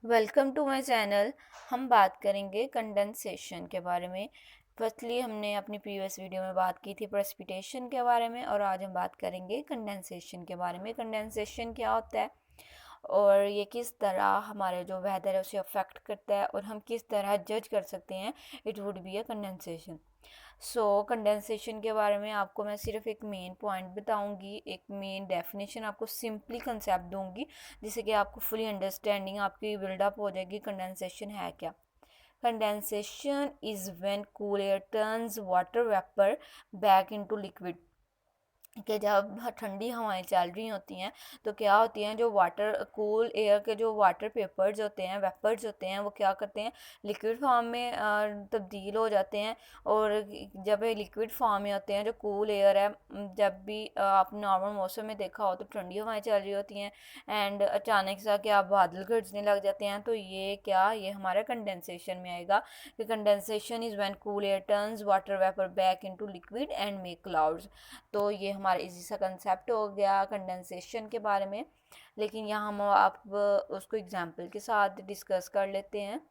Welcome to my channel. हम बात करेंगे कंडेंसेशन के बारे में। फर्स्टली हमने अपनी प्रीवियस वीडियो में बात की थी प्रेसिपिटेशन के बारे में, और आज हम बात करेंगे कंडेंसेशन के बारे में। कंडेंसेशन क्या होता है और ये किस तरह हमारे जो वेदर है उसे अफेक्ट करता है, और हम किस तरह जज कर सकते हैं it would be a condensation. Condensation के बारे में आपको मैं सिर्फ एक मेन पॉइंट बताऊंगी, एक मेन डेफिनेशन आपको सिंपली कंसेप्ट दूंगी, जिससे कि आपको फुली अंडरस्टैंडिंग आपकी बिल्डअप हो जाएगी कंडेंसेशन है क्या। Condensation is when cool air turns water vapour back into liquid. कि जब ठंडी हवाएं चल रही होती हैं तो क्या होती हैं, जो वाटर कूल एयर के जो वाटर पेपर्स होते हैं, वेपर्स होते हैं, वो क्या करते हैं, लिक्विड फॉर्म में तब्दील हो जाते हैं। और जब ये लिक्विड फॉर्म में होते हैं, जो कूल एयर है, जब भी आप नॉर्मल मौसम में देखा हो तो ठंडी हवाएं चल रही होती हैं एंड अचानक सा क्या बादल गरजने लग जाते हैं, तो ये हमारा कंडेंसेशन में आएगा। कि condensation is when cool air turns water vapour back into liquid and make clouds. तो ये हमारा इजी सा कंसेप्ट हो गया कंडेंसेशन के बारे में। लेकिन यहाँ हम आप उसको एग्जाम्पल के साथ डिस्कस कर लेते हैं।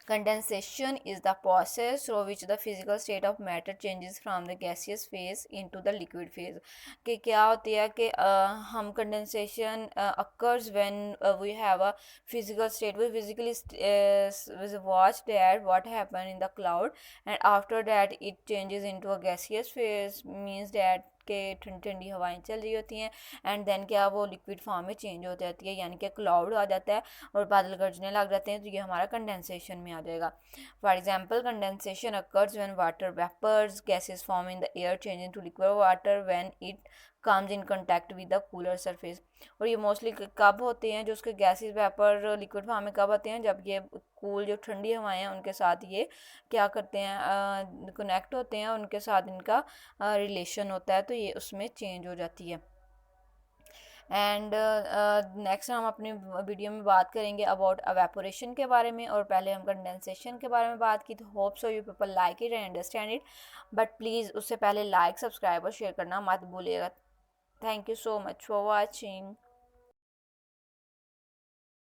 Condensation is the process through which the physical state of matter changes from the gaseous phase into the liquid phase। कि क्या होती है कि हम condensation occurs when we have a physical state, we physically watch that what happened in the cloud, and after that it changes into a gaseous phase, means that के ठंडी ठंडी हवाएं चल रही होती हैं एंड देन क्या वो लिक्विड फॉर्म में चेंज हो जाती है, यानी कि क्लाउड आ जाता है और बादल गरजने लग जाते हैं, तो ये हमारा कंडेंसेशन में आ जाएगा। For example, condensation occurs when water vapours gases form in the air change into liquid water when it comes in contact with the cooler surface. और ये मोस्टली कब होते हैं, जो उसके गैसेस वेपर लिक्विड फॉर्म में कब होते हैं, जब ये कूल जो ठंडी हवाएं हैं उनके साथ ये क्या करते हैं, कनेक्ट होते हैं, उनके साथ इनका रिलेशन होता है, तो ये उसमें चेंज हो जाती है। एंड नेक्स्ट हम अपनी वीडियो में बात करेंगे अबाउट अवेपोरेशन के बारे में, और पहले हम कंडेंसेशन के बारे में बात की। तो hope so you people like it and understand it, but please उससे पहले लाइक सब्सक्राइब और शेयर करना मत भूलिएगा। Thank you so much for watching.